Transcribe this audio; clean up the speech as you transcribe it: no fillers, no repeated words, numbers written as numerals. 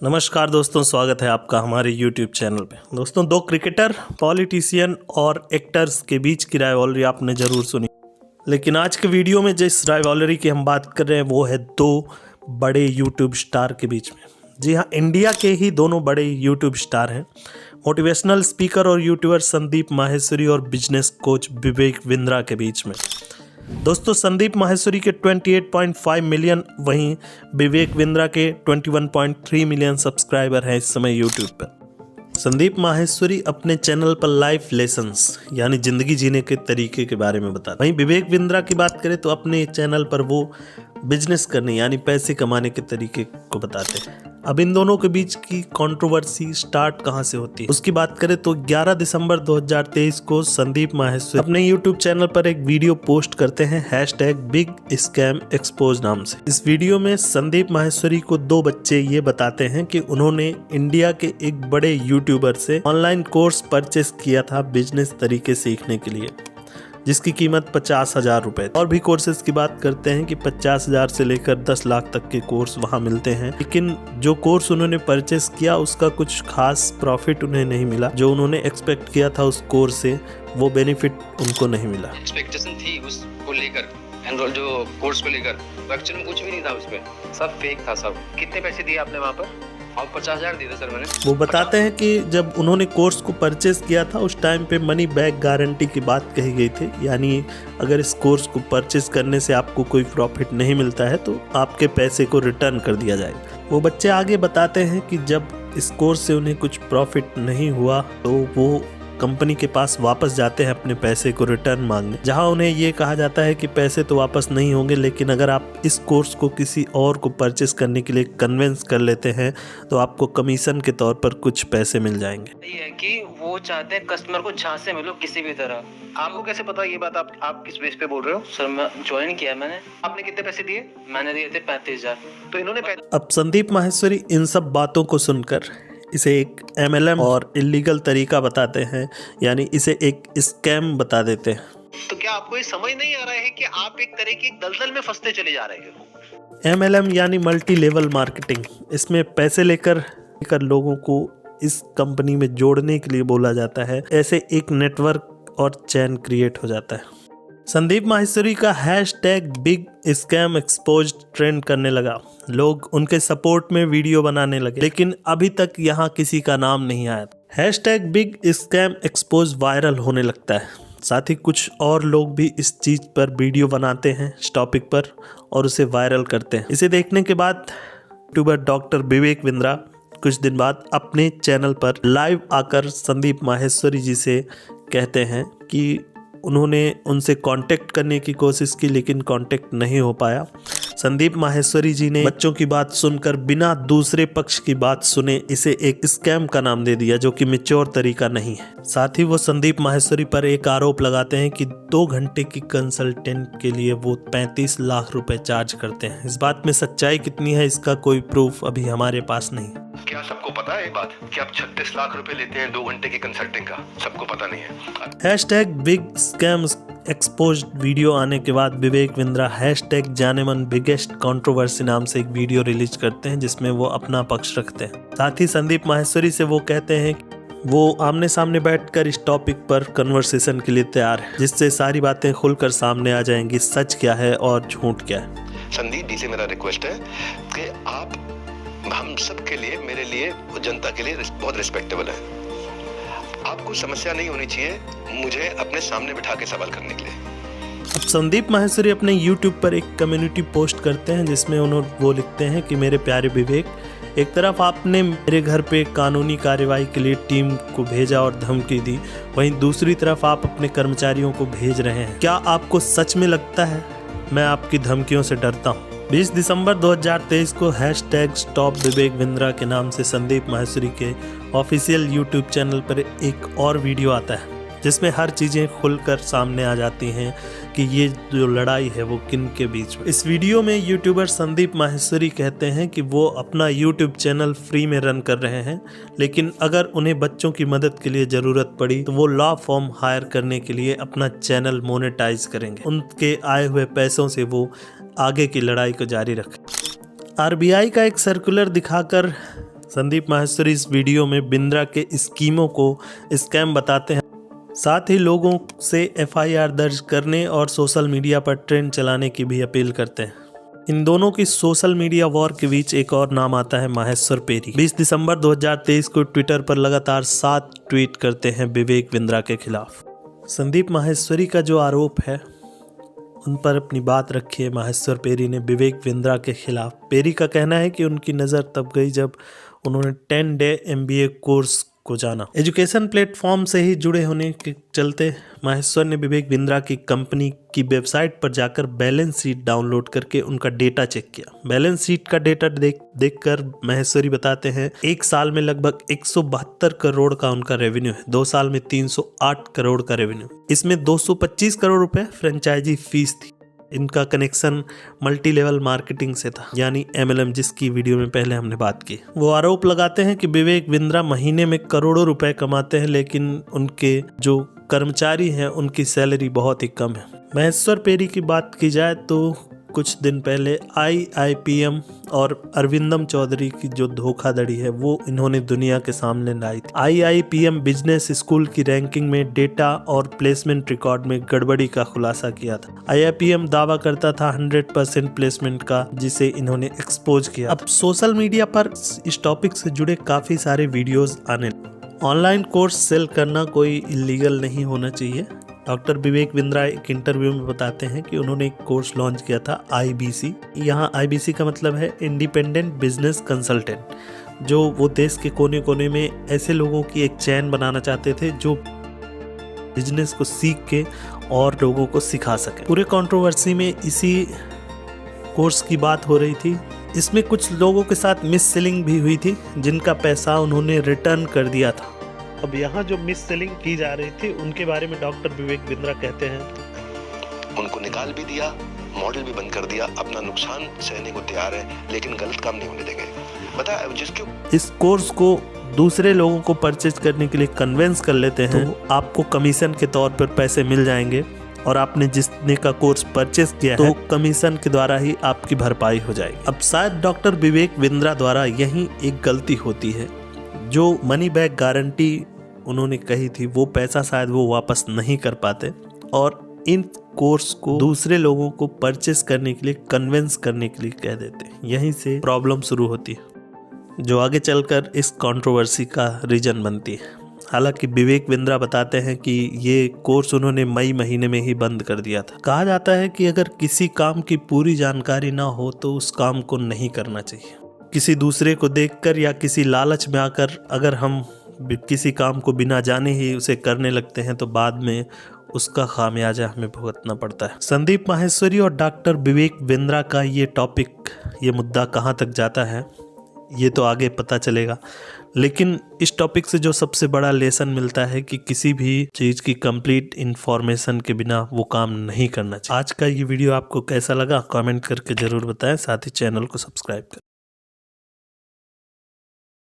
नमस्कार दोस्तों, स्वागत है आपका हमारे YouTube चैनल पे। दोस्तों, दो क्रिकेटर, पॉलिटिशियन और एक्टर्स के बीच की राइवलरी आपने ज़रूर सुनी, लेकिन आज के वीडियो में जिस राइवलरी की हम बात कर रहे हैं वो है दो बड़े YouTube स्टार के बीच में। जी हाँ, इंडिया के ही दोनों बड़े YouTube स्टार हैं, मोटिवेशनल स्पीकर और यूट्यूबर संदीप माहेश्वरी और बिजनेस कोच विवेक बिंद्रा के बीच में। दोस्तों, संदीप माहेश्वरी के 28.5 मिलियन, वहीं विवेक बिंद्रा के 21.3 मिलियन सब्सक्राइबर हैं इस समय यूट्यूब पर। संदीप माहेश्वरी अपने चैनल पर लाइफ लेसन्स यानी ज़िंदगी जीने के तरीके के बारे में बताते हैं। वहीं विवेक बिंद्रा की बात करें तो अपने चैनल पर वो बिजनेस करने यानी पैसे कमाने के तरीके को बताते हैं। अब इन दोनों के बीच की कंट्रोवर्सी स्टार्ट कहां से होती है उसकी बात करें तो 11 दिसंबर 2023 को संदीप माहेश्वरी अपने यूट्यूब चैनल पर एक वीडियो पोस्ट करते हैं #बिग स्कैम एक्सपोज नाम से। इस वीडियो में संदीप माहेश्वरी को दो बच्चे ये बताते हैं कि उन्होंने इंडिया के एक बड़े यूट्यूबर से ऑनलाइन कोर्स परचेस किया था बिजनेस तरीके सीखने के लिए, जिसकी कीमत 50,000 रुपए। और भी कोर्सेज की बात करते हैं कि 50,000 से लेकर 10 लाख तक के कोर्स वहां मिलते हैं, लेकिन जो कोर्स उन्होंने परचेस किया उसका कुछ खास प्रॉफिट उन्हें नहीं मिला। जो उन्होंने एक्सपेक्ट किया था उस कोर्स से वो बेनिफिट उनको नहीं मिला। एक्सपेक्टेशन थी उसको लेकर, एनरोल जो कोर्स को लेकर, एक्चुअली में कुछ भी नहीं था उसमें, सब फेक था सब। कितने पैसे दिए आपने वहाँ पर? और 50,000 दिए थे सर मैंने। वो बताते हैं कि जब उन्होंने कोर्स को परचेस किया था उस टाइम पे मनी बैक गारंटी की बात कही गई थी, यानी अगर इस कोर्स को परचेस करने से आपको कोई प्रॉफिट नहीं मिलता है तो आपके पैसे को रिटर्न कर दिया जाएगा। वो बच्चे आगे बताते हैं कि जब इस कोर्स से उन्हें कुछ प्रॉफिट नहीं हुआ तो वो कंपनी के पास वापस जाते हैं अपने पैसे को रिटर्न मांगने, जहां उन्हें ये कहा जाता है कि पैसे तो वापस नहीं होंगे, लेकिन अगर आप इस कोर्स को किसी और को परचेस करने के लिए कन्विंस कर लेते हैं तो आपको कमीशन के तौर पर कुछ पैसे मिल जाएंगे। ये है कि वो चाहते हैं कस्टमर को झांसे से मिलो किसी भी तरह। आपको कैसे पता ये बात? आप किस बेस पे बोल रहे हो? सर मैं ज्वाइन किया मैंने। आपने कितने पैसे दिए? मैंने दिए थे 35,000। तो इन्होंने अब संदीप माहेश्वरी इन सब बातों को सुनकर इसे एक MLM और इलीगल तरीका बताते हैं, यानी इसे एक स्कैम बता देते हैं। तो क्या आपको ये समझ नहीं आ रहा है कि आप एक तरह की दलदल में फंसते चले जा रहे हो? MLM यानी मल्टी लेवल मार्केटिंग। इसमें पैसे लेकर लोगों को इस कंपनी में जोड़ने के लिए बोला जाता है। ऐसे एक नेटवर्क और चैन क्रिएट हो जाता है। संदीप माहेश्वरी का #बिग स्कैम एक्सपोज ट्रेंड करने लगा। लोग उनके सपोर्ट में वीडियो बनाने लगे, लेकिन अभी तक यहाँ किसी का नाम नहीं आया। #बिग स्कैम एक्सपोज वायरल होने लगता है। साथ ही कुछ और लोग भी इस चीज पर वीडियो बनाते हैं इस टॉपिक पर और उसे वायरल करते हैं। इसे देखने के बाद यूट्यूबर डॉक्टर विवेक बिंद्रा कुछ दिन बाद अपने चैनल पर लाइव आकर संदीप माहेश्वरी जी से कहते हैं कि उन्होंने उनसे कांटेक्ट करने की कोशिश की, लेकिन कांटेक्ट नहीं हो पाया। संदीप माहेश्वरी जी ने बच्चों की बात सुनकर बिना दूसरे पक्ष की बात सुने इसे एक स्कैम का नाम दे दिया, जो कि मैच्योर तरीका नहीं है। साथ ही वो संदीप माहेश्वरी पर एक आरोप लगाते हैं कि 2 घंटे की कंसल्टेंट के लिए वो 35 लाख रुपए चार्ज करते हैं। इस बात में सच्चाई कितनी है इसका कोई प्रूफ अभी हमारे पास नहीं है। क्या सबको पता है ये बात कि आप 36 लाख रुपए लेते हैं 2 घंटे की कंसल्टिंग का? सबको पता नहीं है। #बिग स्कैम एक्सपोज वीडियो आने के बाद विवेक बिंद्रा #जानेमन बिगेस्ट कंट्रोवर्सी नाम से एक वीडियो रिलीज करते हैं, जिसमें वो अपना पक्ष रखते हैं। साथ ही संदीप माहेश्वरी से वो कहते हैं कि वो आमने सामने बैठकर इस टॉपिक पर कन्वर्सेशन के लिए तैयार है, जिससे सारी बातें खुलकर सामने आ जाएंगी, सच क्या है और झूठ क्या है। संदीप जी से मेरा रिक्वेस्ट है कि आप हम सब के लिए, मेरे लिए, जनता के लिए बहुत रिस्पेक्टेबल है। आपको समस्या नहीं होनी चाहिए मुझे अपने सामने बिठा के सवाल करने के लिए। अब संदीप माहेश्वरी अपने YouTube पर एक कम्युनिटी पोस्ट करते हैं, जिसमें वो लिखते हैं कि मेरे प्यारे विवेक, एक तरफ आपने मेरे घर पे कानूनी कार्रवाई के लिए टीम को भेजा और धमकी दी, वहीं दूसरी तरफ आप अपने कर्मचारियों को भेज रहे हैं। क्या आपको सच में लगता है मैं आपकी धमकियों से डरता हूँ? 20 दिसंबर 2023 को #स्टॉप विवेक बिंद्रा के नाम से संदीप माहेश्वरी के ऑफिशियल यूट्यूब चैनल पर एक और वीडियो आता है, जिसमें हर चीज़ें खुलकर सामने आ जाती हैं कि ये जो लड़ाई है वो किन के बीच में। इस वीडियो में यूट्यूबर संदीप माहेश्वरी कहते हैं कि वो अपना यूट्यूब चैनल फ्री में रन कर रहे हैं, लेकिन अगर उन्हें बच्चों की मदद के लिए ज़रूरत पड़ी तो वो लॉ फॉर्म हायर करने के लिए अपना चैनल मोनेटाइज करेंगे। उनके आए हुए पैसों से वो आगे की लड़ाई को जारी रखें। RBI का एक सर्कुलर दिखाकर संदीप माहेश्वरी इस वीडियो में बिंद्रा के स्कीमों को स्कैम बताते हैं, साथ ही लोगों से FIR दर्ज करने और सोशल मीडिया पर ट्रेंड चलाने की भी अपील करते हैं। इन दोनों की सोशल मीडिया वॉर के बीच एक और नाम आता है माहेश्वर पेरी। 20 दिसंबर 2023 को ट्विटर पर लगातार 7 ट्वीट करते हैं विवेक बिंद्रा के खिलाफ। संदीप माहेश्वरी का जो आरोप है उन पर अपनी बात रखी है माहेश्वर पेरी ने विवेक बिंद्रा के खिलाफ। पेरी का कहना है कि उनकी नज़र तब गई जब उन्होंने 10 डे MBA कोर्स को जाना। एजुकेशन प्लेटफॉर्म से ही जुड़े होने के चलते माहेश्वर ने विवेक बिंद्रा की कंपनी की वेबसाइट पर जाकर बैलेंस शीट डाउनलोड करके उनका डेटा चेक किया। बैलेंस शीट का डेटा देखकर माहेश्वरी बताते हैं 1 साल में लगभग 172 करोड़ का उनका रेवेन्यू है, 2 साल में 308 करोड़ का रेवेन्यू। इसमें 225 करोड़ रुपए फ्रेंचाइजी फीस थी। इनका कनेक्शन मल्टी लेवल मार्केटिंग से था, यानी MLM, जिसकी वीडियो में पहले हमने बात की। वो आरोप लगाते हैं कि विवेक बिंद्रा महीने में करोड़ों रुपए कमाते हैं, लेकिन उनके जो कर्मचारी हैं उनकी सैलरी बहुत ही कम है। माहेश्वर पेरी की बात की जाए तो कुछ दिन पहले IIPM और अरविंदम चौधरी की जो धोखाधड़ी है वो इन्होंने दुनिया के सामने लाई थी। IIPM बिजनेस स्कूल की रैंकिंग में डेटा और प्लेसमेंट रिकॉर्ड में गड़बड़ी का खुलासा किया था। IIPM दावा करता था 100% प्लेसमेंट का, जिसे इन्होंने एक्सपोज किया। अब सोशल मीडिया पर इस टॉपिक से जुड़े काफी सारे वीडियोज आने। ऑनलाइन कोर्स सेल करना कोई इलीगल नहीं होना चाहिए। डॉक्टर विवेक बिंद्रा एक इंटरव्यू में बताते हैं कि उन्होंने एक कोर्स लॉन्च किया था IBC। यहाँ IBC का मतलब है इंडिपेंडेंट बिजनेस कंसल्टेंट, जो वो देश के कोने कोने में ऐसे लोगों की एक चैन बनाना चाहते थे जो बिजनेस को सीख के और लोगों को सिखा सके। पूरे कंट्रोवर्सी में इसी कोर्स की बात हो रही थी। इसमें कुछ लोगों के साथ मिस सेलिंग भी हुई थी, जिनका पैसा उन्होंने रिटर्न कर दिया था। अब यहाँ जो मिस सेलिंग की जा रही थी उनके बारे में डॉक्टर विवेक बिंद्रा कहते हैं, उनको निकाल भी दिया, मॉडल भी बंद कर दिया, अपना नुकसान सहने को तैयार है, लेकिन गलत काम नहीं होने देंगे। बता जिसके इस कोर्स को दूसरे लोगों को परचेज करने के लिए कन्विंस कर लेते हैं तो आपको कमीशन के तौर पर पैसे मिल जाएंगे, और आपने जिसने का कोर्स परचेज किया है तो कमीशन के द्वारा ही आपकी भरपाई हो जाएगी। अब शायद डॉक्टर विवेक बिंद्रा द्वारा यही एक गलती होती है। जो मनी बैक गारंटी उन्होंने कही थी वो पैसा शायद वो वापस नहीं कर पाते, और इन कोर्स को दूसरे लोगों को परचेस करने के लिए कन्विंस करने के लिए कह देते हैं। यहीं से प्रॉब्लम शुरू होती है, जो आगे चलकर इस कंट्रोवर्सी का रीजन बनती है। हालांकि विवेक बिंद्रा बताते हैं कि ये कोर्स उन्होंने मई महीने में ही बंद कर दिया था। कहा जाता है कि अगर किसी काम की पूरी जानकारी ना हो तो उस काम को नहीं करना चाहिए। किसी दूसरे को देखकर या किसी लालच में आकर अगर हम किसी काम को बिना जाने ही उसे करने लगते हैं तो बाद में उसका खामियाजा हमें भुगतना पड़ता है। संदीप माहेश्वरी और डॉक्टर विवेक बिंद्रा का ये टॉपिक, ये मुद्दा कहाँ तक जाता है ये तो आगे पता चलेगा, लेकिन इस टॉपिक से जो सबसे बड़ा लेसन मिलता है कि किसी भी चीज़ की कंप्लीट इन्फॉर्मेशन के बिना वो काम नहीं करना चाहिए। आज का ये वीडियो आपको कैसा लगा कमेंट करके ज़रूर बताएं, साथ ही चैनल को सब्सक्राइब करें।